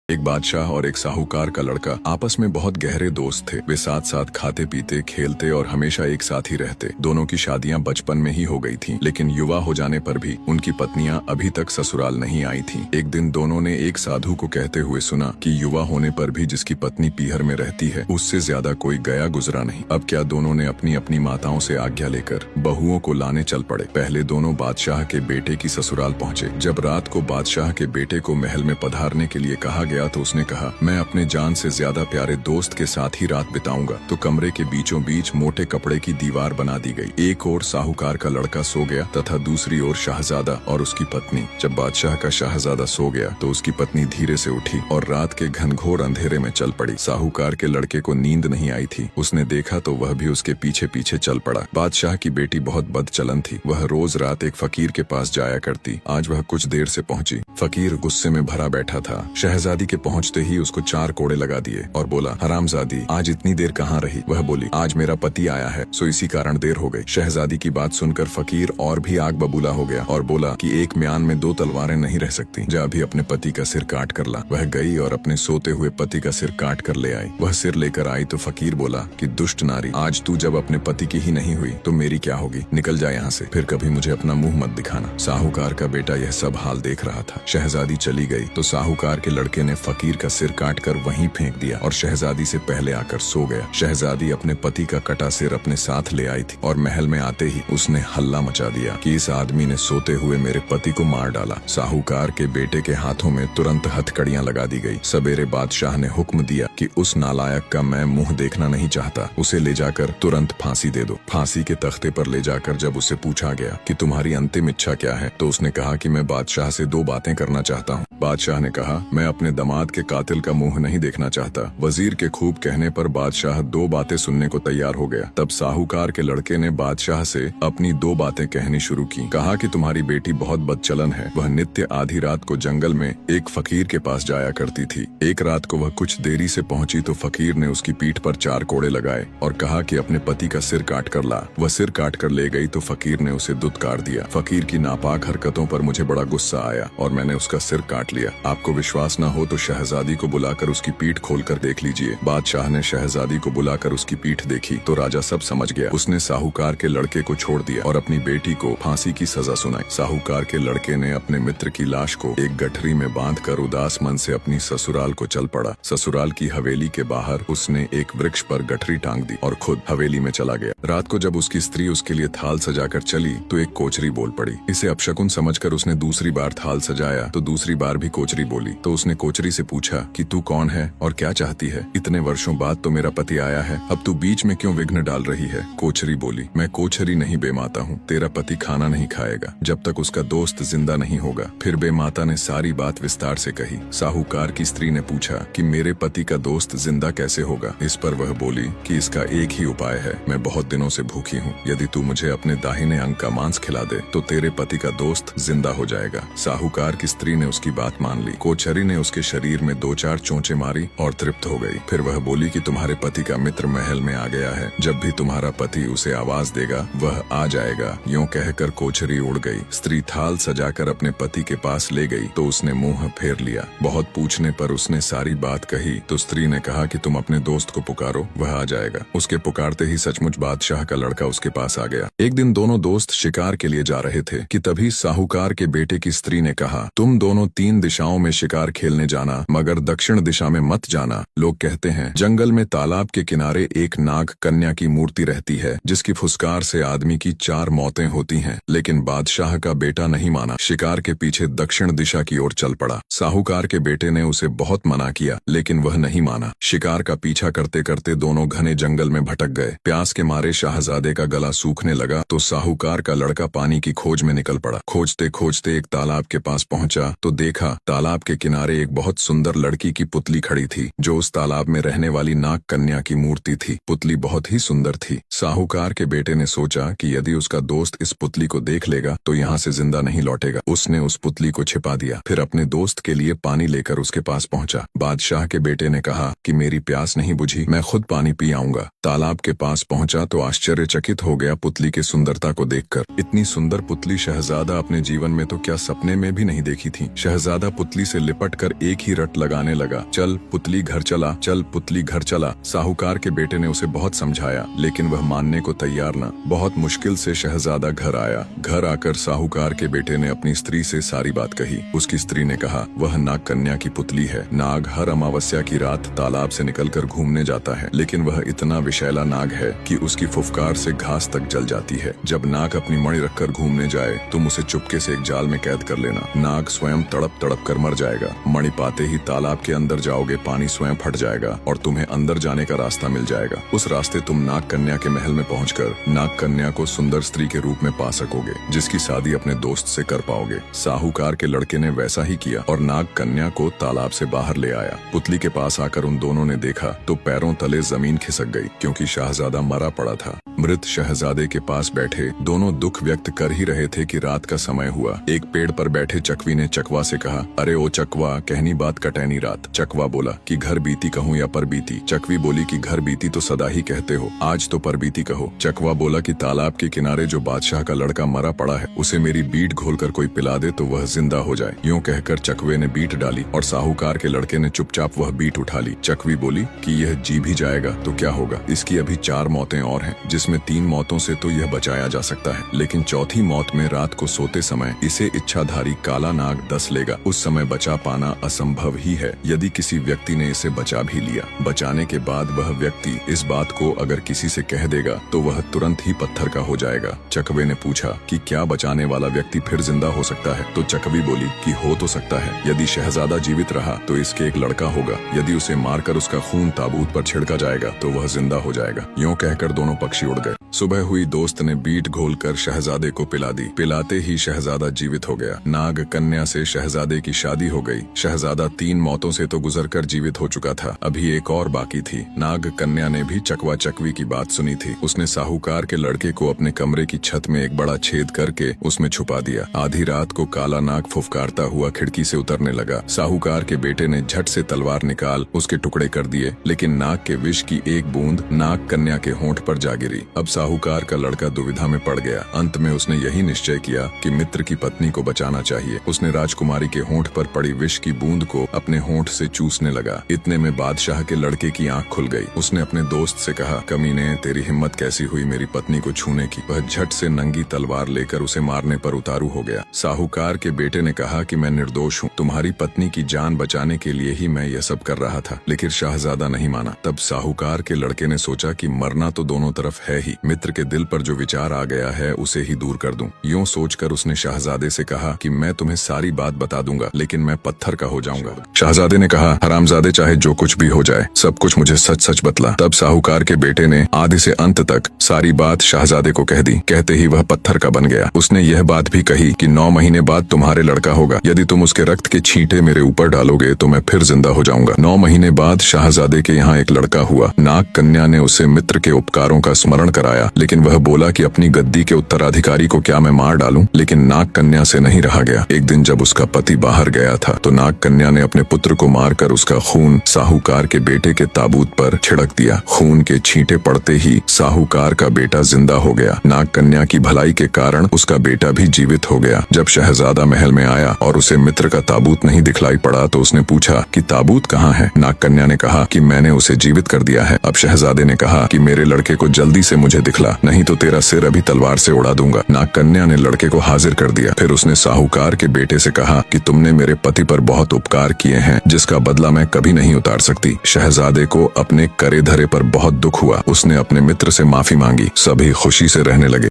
एक बादशाह और एक साहूकार का लड़का आपस में बहुत गहरे दोस्त थे। वे साथ साथ खाते पीते खेलते और हमेशा एक साथ ही रहते। दोनों की शादियां बचपन में ही हो गई थीं, लेकिन युवा हो जाने पर भी उनकी पत्नियां अभी तक ससुराल नहीं आई थीं। एक दिन दोनों ने एक साधु को कहते हुए सुना कि युवा होने पर भी जिसकी पत्नी पीहर में रहती है उससे ज्यादा कोई गया गुजरा नहीं। अब क्या दोनों ने अपनी अपनी माताओं से आज्ञा लेकर बहुओं को लाने चल पड़े। पहले दोनों बादशाह के बेटे की ससुराल पहुंचे। जब रात को बादशाह के बेटे को महल में पधारने के लिए कहा गया तो उसने कहा, मैं अपने जान से ज्यादा प्यारे दोस्त के साथ ही रात बिताऊंगा। तो कमरे के बीचों बीच मोटे कपड़े की दीवार बना दी गई। एक ओर साहूकार का लड़का सो गया तथा दूसरी ओर शाहजादा और उसकी पत्नी। जब बादशाह का शाहजादा सो गया तो उसकी पत्नी धीरे से उठी और रात के घनघोर अंधेरे में चल पड़ी। साहूकार के लड़के को नींद नहीं आई थी। उसने देखा तो वह भी उसके पीछे पीछे चल पड़ा। बादशाह की बेटी बहुत बदचलन थी। वह रोज रात एक फकीर के पास जाया करती। आज वह कुछ देर से पहुंची। फकीर गुस्से में भरा बैठा था। शहजादी के पहुंचते ही उसको 4 कोड़े लगा दिए और बोला, हरामजादी आज इतनी देर कहाँ रही। वह बोली, आज मेरा पति आया है सो इसी कारण देर हो गई। शहजादी की बात सुनकर फकीर और भी आग बबूला हो गया और बोला कि एक म्यान में 2 तलवारें नहीं रह सकती। जा अभी अपने पति का सिर काट कर ला। वह गई और अपने सोते हुए पति का सिर काट कर ले आई। वह सिर लेकर आई तो फकीर बोला कि दुष्ट नारी, आज तू जब अपने पति की ही नहीं हुई तो मेरी क्या होगी। निकल जा यहाँ से, फिर कभी मुझे अपना मुंह मत दिखाना। साहूकार का बेटा यह सब हाल देख रहा था। शहजादी चली गई तो साहूकार के लड़के ने फकीर का सिर काटकर वहीं फेंक दिया और शहजादी से पहले आकर सो गया। शहजादी अपने पति का कटा सिर अपने साथ ले आई थी और महल में आते ही उसने हल्ला मचा दिया कि इस आदमी ने सोते हुए मेरे पति को मार डाला। साहूकार के बेटे के हाथों में तुरंत हथकड़ियां लगा दी गई। सवेरे बादशाह ने हुक्म दिया कि उस नालायक का मैं मुंह देखना नहीं चाहता, उसे ले जाकर तुरंत फांसी दे दो। फांसी के तख्ते पर ले जाकर जब उसे पूछा गया कि तुम्हारी अंतिम इच्छा क्या है तो उसने कहा कि मैं बादशाह से 2 बातें करना चाहता हूँ। बादशाह ने कहा, मैं अपने दामाद के कातिल का मुंह नहीं देखना चाहता। वजीर के खूब कहने पर बादशाह 2 बातें सुनने को तैयार हो गया। तब साहूकार के लड़के ने बादशाह से अपनी 2 बातें कहनी शुरू की। कहा कि तुम्हारी बेटी बहुत बदचलन है। वह नित्य आधी रात को जंगल में एक फकीर के पास जाया करती थी। एक रात को वह कुछ देरी से पहुंची तो फकीर ने उसकी पीठ पर 4 कोड़े लगाए और कहा कि अपने पति का सिर काट कर ला। वह सिर काट कर ले गई तो फकीर ने उसे दुत्कार दिया। फकीर की नापाक हरकतों पर मुझे बड़ा गुस्सा आया और मैंने उसका सिर काट लिया। आपको विश्वास न हो तो शहजादी को बुलाकर उसकी पीठ खोलकर देख लीजिए। बादशाह ने शहजादी को बुलाकर उसकी पीठ देखी तो राजा सब समझ गया। उसने साहूकार के लड़के को छोड़ दिया और अपनी बेटी को फांसी की सजा सुनाई। साहूकार के लड़के ने अपने मित्र की लाश को एक गठरी में बांधकर उदास मन से अपनी ससुराल को चल पड़ा। ससुराल की हवेली के बाहर उसने एक वृक्ष पर गठरी टांग दी और खुद हवेली में चला गया। रात को जब उसकी स्त्री उसके लिए थाल सजाकर चली तो एक कोचरी बोल पड़ी। इसे अपशकुन समझकर उसने दूसरी बार थाल सजाया तो दूसरी बार भी कोचरी बोली। तो उसने कोचरी से पूछा कि तू कौन है और क्या चाहती है। इतने वर्षों बाद तो मेरा पति आया है, अब तू बीच में क्यों विघ्न डाल रही है। कोचरी बोली, मैं कोचरी नहीं बेमाता हूँ। तेरा पति खाना नहीं खाएगा जब तक उसका दोस्त जिंदा नहीं होगा। फिर बेमाता ने सारी बात विस्तार से कही। साहूकार की स्त्री ने पूछा कि मेरे पति का दोस्त जिंदा कैसे होगा। इस पर वह बोली कि इसका एक ही उपाय है, मैं बहुत दिनों से भूखी हूँ। यदि तू मुझे अपने दाहिने अंग का मांस खिला दे तो तेरे पति का दोस्त जिंदा हो जाएगा। साहूकार की स्त्री ने उसकी बात मान ली। कोचरी ने उसके शरीर में 2-4 चोंचे मारी और तृप्त हो गई। फिर वह बोली कि तुम्हारे पति का मित्र महल में आ गया है, जब भी तुम्हारा पति उसे आवाज देगा वह आ जाएगा। यूं कहकर कोचरी उड़ गई। स्त्री थाल सजाकर अपने पति के पास ले गई तो उसने मुंह फेर लिया। बहुत पूछने पर उसने सारी बात कही तो स्त्री ने कहा कि तुम अपने दोस्त को पुकारो, वह आ जाएगा। उसके पुकारते ही सचमुच बादशाह का लड़का उसके पास आ गया। एक दिन दोनों दोस्त शिकार के लिए जा रहे थे कि तभी साहूकार के बेटे की स्त्री ने कहा, तुम दोनों 3 दिशाओं में शिकार खेलने जाना, मगर दक्षिण दिशा में मत जाना। लोग कहते हैं जंगल में तालाब के किनारे एक नाग कन्या की मूर्ति रहती है जिसकी फुसकार से आदमी की 4 मौतें होती हैं। लेकिन बादशाह का बेटा नहीं माना, शिकार के पीछे दक्षिण दिशा की ओर चल पड़ा। साहूकार के बेटे ने उसे बहुत मना किया लेकिन वह नहीं माना। शिकार का पीछा करते करते दोनों घने जंगल में भटक गए। प्यास के मारे शाहजादे का गला सूखने लगा तो साहूकार का लड़का पानी की खोज में निकल पड़ा। खोजते खोजते एक तालाब के पास पहुंचा तो देखा तालाब के किनारे एक बहुत सुंदर लड़की की पुतली खड़ी थी जो उस तालाब में रहने वाली नाग कन्या की मूर्ति थी। पुतली बहुत ही सुंदर थी। साहूकार के बेटे ने सोचा कि यदि उसका दोस्त इस पुतली को देख लेगा तो यहाँ से जिंदा नहीं लौटेगा। उसने उस पुतली को छिपा दिया। फिर अपने दोस्त के लिए पानी लेकर उसके पास पहुंचा। बादशाह के बेटे ने कहा कि मेरी प्यास नहीं बुझी, मैं खुद पानी पी आऊंगा। तालाब के पास पहुंचा तो आश्चर्यचकित हो गया पुतली की सुंदरता को देखकर। इतनी सुंदर पुतली शहजादा अपने जीवन में तो क्या सपने में भी नहीं देखी थी। शहजादा पुतली से लिपट कर एक ही रट लगाने लगा, चल पुतली घर चला, चल पुतली घर चला। साहूकार के बेटे ने उसे बहुत समझाया लेकिन वह मानने को तैयार न। बहुत मुश्किल से शहजादा घर आया। घर आकर साहूकार के बेटे ने अपनी स्त्री से सारी बात कही। उसकी स्त्री ने कहा, वह नाग कन्या की पुतली है। नाग हर अमावस्या की रात तालाब से निकलकर घूमने जाता है, लेकिन वह इतना विषैला नाग है कि उसकी फुफकार से घास तक जल जाती है। जब नाग अपनी मणि रखकर घूमने जाए तुम उसे चुपके से एक जाल में कैद कर लेना। नाग स्वयं तड़प तड़प कर मर जाएगा। मणि पाते ही तालाब के अंदर जाओगे, पानी स्वयं फट जाएगा और तुम्हें अंदर जाने का रास्ता मिल जाएगा। उस रास्ते तुम नाग कन्या के महल में पहुंचकर नाग कन्या को सुंदर स्त्री के रूप में पा सकोगे, जिसकी शादी अपने दोस्त से कर पाओगे। साहूकार के लड़के ने वैसा ही किया और नाग कन्या को तालाब से बाहर ले आया। पुतली के पास आकर उन दोनों ने देखा तो पैरों तले जमीन खिसक गई, क्योंकि शहजादा मरा पड़ा था। मृत शहजादे के पास बैठे दोनों दुख व्यक्त कर ही रहे थे कि रात का समय हुआ। एक पेड़ पर बैठे चकवी ने चकवा से कहा, अरे ओ चकवा, कहनी बात कटैनी रात। चकवा बोला कि घर बीती कहूँ या पर बीती। चकवी बोली कि घर बीती तो सदा ही कहते हो, आज तो पर बीती कहो। चकवा बोला कि तालाब के किनारे जो बादशाह का लड़का मरा पड़ा है, उसे मेरी बीट घोलकर कोई पिला दे तो वह जिंदा हो जाए। यूं कहकर चकवे ने बीट डाली और साहूकार के लड़के ने चुपचाप वह बीट उठा ली। चकवी बोली कि यह जी भी जाएगा तो क्या होगा, इसकी अभी 4 मौतें और हैं, जिसमें 3 मौतों से तो यह बचाया जा सकता है, लेकिन चौथी मौत में रात को सोते समय इसे इच्छाधारी काला नाग डस लेगा। उस समय बचा पाना असंभव ही है। यदि किसी व्यक्ति ने इसे बचा भी लिया, बचाने के बाद वह व्यक्ति इस बात को अगर किसी से कह देगा तो वह तुरंत ही पत्थर का हो जाएगा। चकवे ने पूछा कि क्या बचाने वाला व्यक्ति फिर जिंदा हो सकता है? तो चकवी बोली कि हो तो सकता है। यदि शहजादा जीवित रहा तो इसके एक लड़का होगा, यदि उसे मारकर उसका खून ताबूत पर छिड़का जाएगा तो वह जिंदा हो जाएगा। यूं कहकर दोनों पक्षी उड़ गए। सुबह हुई, दोस्त ने बीट घोलकर शहजादे को पिला दी। पिलाते ही शहजादा जीवित हो गया। नाग कन्या से शहजादे की शादी हो गई। शहजादा 3 मौतों से तो गुजरकर जीवित हो चुका था, अभी एक और बाकी थी। नाग कन्या ने भी चकवा चकवी की बात सुनी थी। उसने साहूकार के लड़के को अपने कमरे की छत में एक बड़ा छेद करके उसमें छुपा दिया। आधी रात को काला नाग फुफकारता हुआ खिड़की से उतरने लगा। साहूकार के बेटे ने झट से तलवार निकाल उसके टुकड़े कर दिए, लेकिन नाग के विष की एक बूंद नाग कन्या के होंठ पर जा गिरी। अब साहूकार का लड़का दुविधा में पड़ गया। अंत में उसने यही निश्चय किया कि मित्र की पत्नी को बचाना चाहिए। उसने राजकुमारी के होंठ पर पड़ी विष की बूंद को अपने होंठ से चूसने लगा। इतने में बादशाह के लड़के की आंख खुल गई। उसने अपने दोस्त से कहा, कमीने, तेरी हिम्मत कैसी हुई मेरी पत्नी को छूने की? वह झट से नंगी तलवार लेकर उसे मारने पर उतारू हो गया। साहूकार के बेटे ने कहा कि मैं निर्दोष हूँ, तुम्हारी पत्नी की जान बचाने के लिए ही मैं यह सब कर रहा था। लेकिन शहजादा नहीं माना। तब साहूकार के लड़के ने सोचा कि मरना तो दोनों तरफ है ही, मित्र के दिल पर जो विचार आ गया है उसे ही दूर कर दूं। यूं सोचकर उसने शहजादे से कहा कि मैं तुम्हें सारी बात बता दूंगा, लेकिन मैं पत्थर का हो जाऊंगा। शहजादे ने कहा, हरामजादे, चाहे जो कुछ भी हो जाए, सब कुछ मुझे सच सच बतला। तब साहूकार के बेटे ने आदि से अंत तक सारी बात शहजादे को कह दी। कहते ही वह पत्थर का बन गया। उसने यह बात भी कही कि 9 महीने बाद तुम्हारे लड़का होगा। यदि तुम उसके रक्त के छींटे मेरे ऊपर डालोगे तो मैं फिर जिंदा हो जाऊंगा। 9 महीने बाद शहजादे के यहाँ एक लड़का हुआ। नाग कन्या ने उसे मित्र के उपकारों का स्मरण कराया, लेकिन वह बोला कि अपनी गद्दी के उत्तराधिकारी को क्या मैं मार डालूं? लेकिन नाग कन्या से नहीं रहा गया। एक दिन जब उसका पति बाहर गया था तो नाग कन्या ने अपने पुत्र को मारकर उसका खून साहूकार के बेटे के ताबूत पर छिड़क दिया। खून के छींटे पड़ते ही साहूकार का बेटा जिंदा हो गया। नाग कन्या की भलाई के कारण उसका बेटा भी जीवित हो गया। जब शहजादा महल में आया और उसे मित्र का ताबूत नहीं दिखलाई पड़ा तो उसने पूछा कि ताबूत कहाँ है? नाग कन्या ने कहा कि मैंने उसे जीवित कर दिया है। अब शहजादे ने कहा कि मेरे लड़के को जल्दी से मुझे दिखला, नहीं तो तेरा सिर अभी तलवार से उड़ा दूंगा। नाग कन्या ने लड़के को हाजिर कर दिया। फिर उसने साहूकार के बेटे से कहा कि तुमने मेरे पति पर बहुत उपकार किए हैं, जिसका बदला मैं कभी नहीं उतार सकती। शहजादे को अपने करे धरे पर बहुत दुख हुआ। उसने अपने मित्र से माफी मांगी। सभी खुशी से रहने लगे।